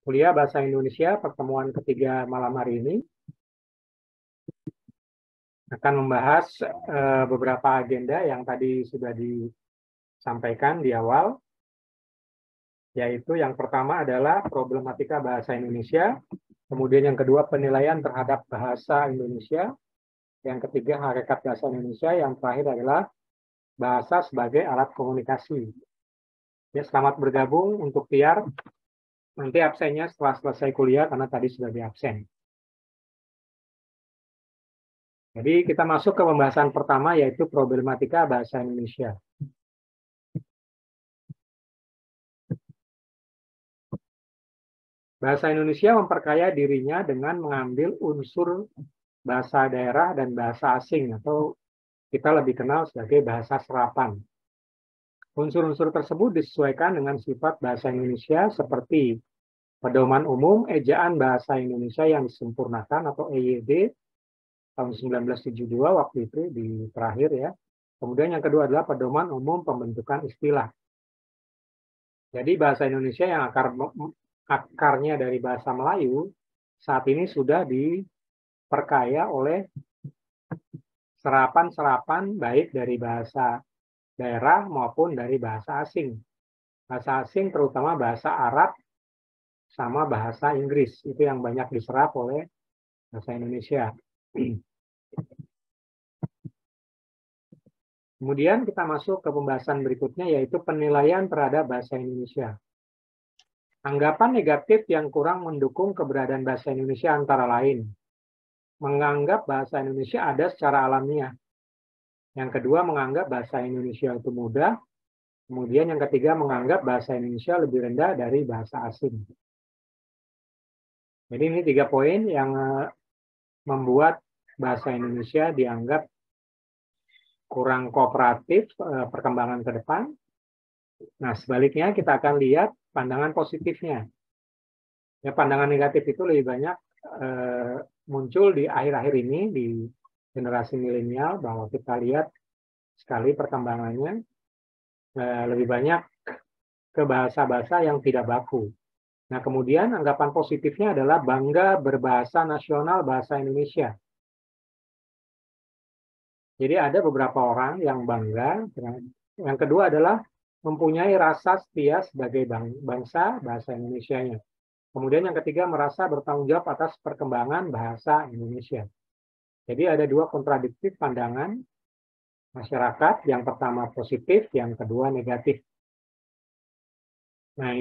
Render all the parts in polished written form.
Kuliah Bahasa Indonesia pertemuan ketiga malam hari ini akan membahas beberapa agenda yang tadi sudah disampaikan di awal, yaitu yang pertama adalah problematika bahasa Indonesia, kemudian yang kedua penilaian terhadap bahasa Indonesia, yang ketiga hakikat bahasa Indonesia, yang terakhir adalah bahasa sebagai alat komunikasi. Ya, selamat bergabung untuk Tiar. Nanti absennya setelah selesai kuliah karena tadi sudah di absen. Jadi kita masuk ke pembahasan pertama, yaitu problematika bahasa Indonesia. Bahasa Indonesia memperkaya dirinya dengan mengambil unsur bahasa daerah dan bahasa asing, atau kita lebih kenal sebagai bahasa serapan. Unsur-unsur tersebut disesuaikan dengan sifat bahasa Indonesia seperti pedoman umum ejaan bahasa Indonesia yang disempurnakan atau EYD tahun 1972 waktu itu di terakhir ya. Kemudian yang kedua adalah pedoman umum pembentukan istilah. Jadi bahasa Indonesia yang akarnya dari bahasa Melayu saat ini sudah diperkaya oleh serapan-serapan baik dari bahasa daerah maupun dari bahasa asing. Bahasa asing terutama bahasa Arab sama bahasa Inggris, itu yang banyak diserap oleh bahasa Indonesia. Kemudian kita masuk ke pembahasan berikutnya, yaitu penilaian terhadap bahasa Indonesia. Anggapan negatif yang kurang mendukung keberadaan bahasa Indonesia antara lain menganggap bahasa Indonesia ada secara alamiah. Yang kedua, menganggap bahasa Indonesia itu mudah. Kemudian yang ketiga, menganggap bahasa Indonesia lebih rendah dari bahasa asing. Jadi ini 3 poin yang membuat bahasa Indonesia dianggap kurang kooperatif perkembangan ke depan. Nah, sebaliknya kita akan lihat pandangan positifnya. Ya, pandangan negatif itu lebih banyak muncul di akhir-akhir ini di generasi milenial, bahwa kita lihat sekali perkembangannya lebih banyak ke bahasa-bahasa yang tidak baku. Nah, kemudian anggapan positifnya adalah bangga berbahasa nasional bahasa Indonesia. Jadi ada beberapa orang yang bangga. Yang kedua adalah mempunyai rasa setia sebagai bangsa bahasa Indonesianya. Kemudian yang ketiga merasa bertanggung jawab atas perkembangan bahasa Indonesia. Jadi ada 2 kontradiktif pandangan masyarakat, yang pertama positif, yang kedua negatif. Nah,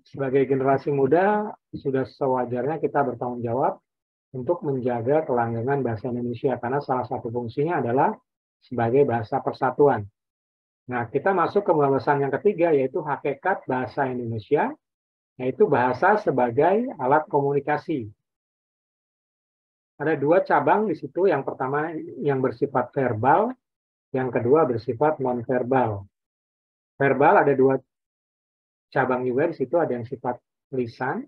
sebagai generasi muda sudah sewajarnya kita bertanggung jawab untuk menjaga kelanggengan bahasa Indonesia, karena salah satu fungsinya adalah sebagai bahasa persatuan. Nah, kita masuk ke pembahasan yang ketiga, yaitu hakikat bahasa Indonesia, yaitu bahasa sebagai alat komunikasi. Ada 2 cabang di situ, yang pertama yang bersifat verbal, yang kedua bersifat non-verbal. Verbal ada 2 cabang juga di situ, ada yang sifat lisan,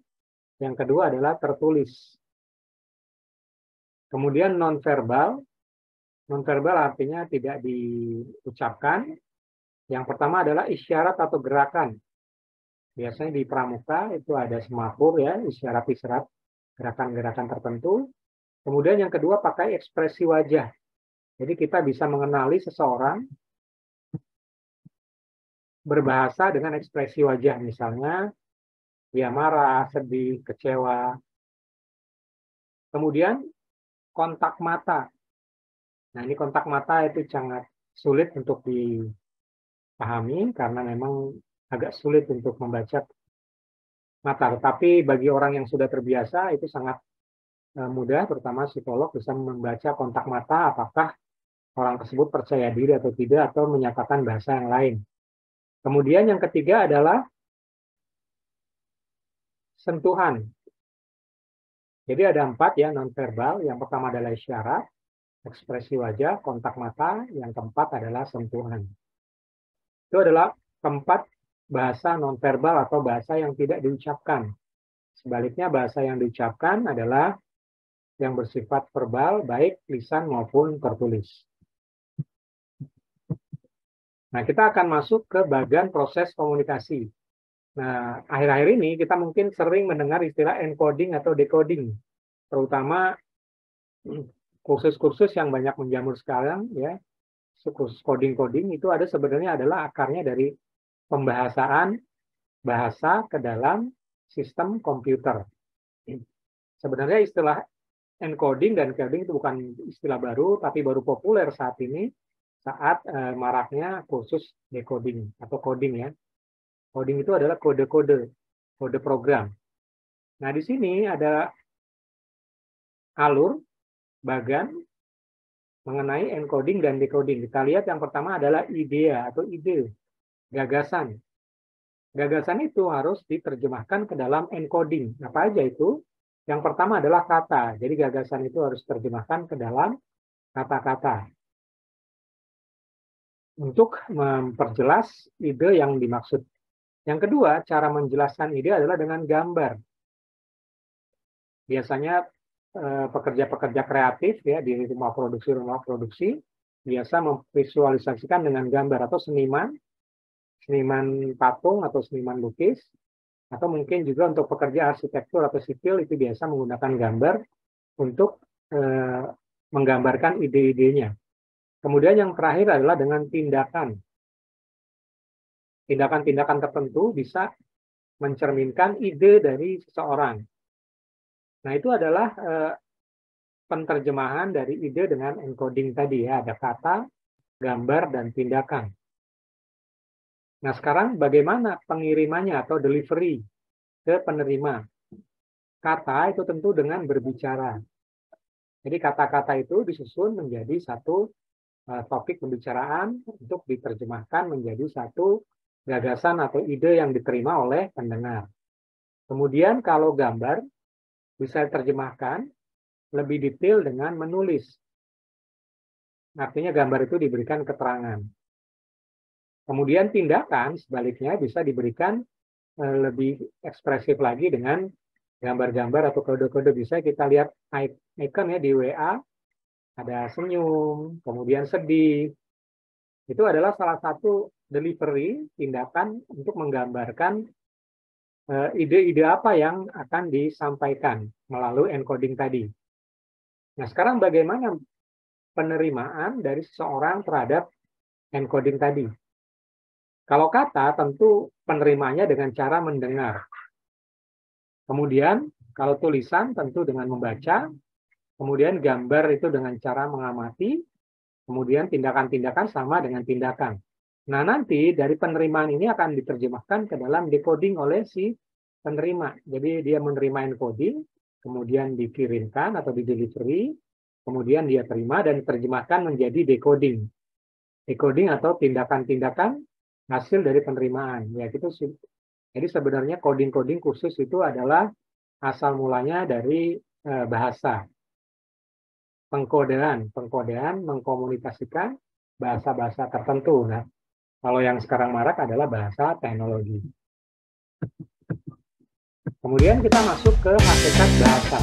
yang kedua adalah tertulis. Kemudian non-verbal artinya tidak diucapkan. Yang pertama adalah isyarat atau gerakan. Biasanya di pramuka itu ada semafor ya, isyarat-isyarat gerakan-gerakan tertentu. Kemudian yang kedua pakai ekspresi wajah. Jadi kita bisa mengenali seseorang berbahasa dengan ekspresi wajah. Misalnya dia marah, sedih, kecewa. Kemudian kontak mata. Nah, ini kontak mata itu sangat sulit untuk dipahami karena memang agak sulit untuk membaca mata. Tetapi bagi orang yang sudah terbiasa itu sangat mudah, terutama psikolog bisa membaca kontak mata apakah orang tersebut percaya diri atau tidak, atau menyatakan bahasa yang lain. Kemudian yang ketiga adalah sentuhan. Jadi ada 4 ya non-verbal. Yang pertama adalah isyarat, ekspresi wajah, kontak mata. Yang keempat adalah sentuhan. Itu adalah keempat bahasa non-verbal atau bahasa yang tidak diucapkan. Sebaliknya bahasa yang diucapkan adalah yang bersifat verbal, baik lisan maupun tertulis. Nah, kita akan masuk ke bagian proses komunikasi. Nah, akhir-akhir ini kita mungkin sering mendengar istilah encoding atau decoding, terutama kursus-kursus yang banyak menjamur sekarang, ya, kursus coding-coding itu sebenarnya adalah akarnya dari pembahasaan bahasa ke dalam sistem komputer. Sebenarnya istilah encoding dan coding itu bukan istilah baru, tapi baru populer saat ini saat maraknya kursus decoding atau coding, ya. Coding itu adalah kode-kode program. Nah, di sini ada alur bagan mengenai encoding dan decoding. Kita lihat yang pertama adalah idea atau ide, gagasan. Gagasan itu harus diterjemahkan ke dalam encoding. Apa aja itu? Yang pertama adalah kata. Jadi gagasan itu harus diterjemahkan ke dalam kata-kata. Untuk memperjelas ide yang dimaksud. Yang kedua, cara menjelaskan ide adalah dengan gambar. Biasanya pekerja-pekerja kreatif, ya, di rumah produksi biasa memvisualisasikan dengan gambar, atau seniman patung atau seniman lukis, atau mungkin juga untuk pekerja arsitektur atau sipil itu biasa menggunakan gambar untuk menggambarkan ide-idenya. Kemudian yang terakhir adalah dengan tindakan. Tindakan-tindakan tertentu bisa mencerminkan ide dari seseorang. Nah, itu adalah penerjemahan dari ide dengan encoding tadi, ya. Ada kata, gambar, dan tindakan. Nah, sekarang bagaimana pengirimannya atau delivery ke penerima? Kata itu tentu dengan berbicara. Jadi kata-kata itu disusun menjadi satu topik pembicaraan untuk diterjemahkan menjadi satu gagasan atau ide yang diterima oleh pendengar. Kemudian kalau gambar bisa diterjemahkan lebih detail dengan menulis. Artinya gambar itu diberikan keterangan. Kemudian tindakan sebaliknya bisa diberikan lebih ekspresif lagi dengan gambar-gambar atau kode-kode. Bisa kita lihat icon, ya, di WA, ada senyum, kemudian sedih. Itu adalah salah satu delivery, tindakan untuk menggambarkan ide-ide apa yang akan disampaikan melalui encoding tadi. Nah, sekarang bagaimana penerimaan dari seseorang terhadap encoding tadi? Kalau kata, tentu penerimaannya dengan cara mendengar. Kemudian, kalau tulisan tentu dengan membaca. Kemudian gambar itu dengan cara mengamati. Kemudian tindakan-tindakan sama dengan tindakan. Nah, nanti dari penerimaan ini akan diterjemahkan ke dalam decoding oleh si penerima. Jadi dia menerima encoding, kemudian dikirimkan atau di-delivery, kemudian dia terima dan diterjemahkan menjadi decoding. Decoding atau tindakan-tindakan hasil dari penerimaan. Ya, gitu sih. Jadi sebenarnya coding-coding khusus itu adalah asal mulanya dari bahasa. Pengkodean mengkomunikasikan bahasa-bahasa tertentu. Nah, kalau yang sekarang marak adalah bahasa teknologi. Kemudian kita masuk ke hakikat bahasa.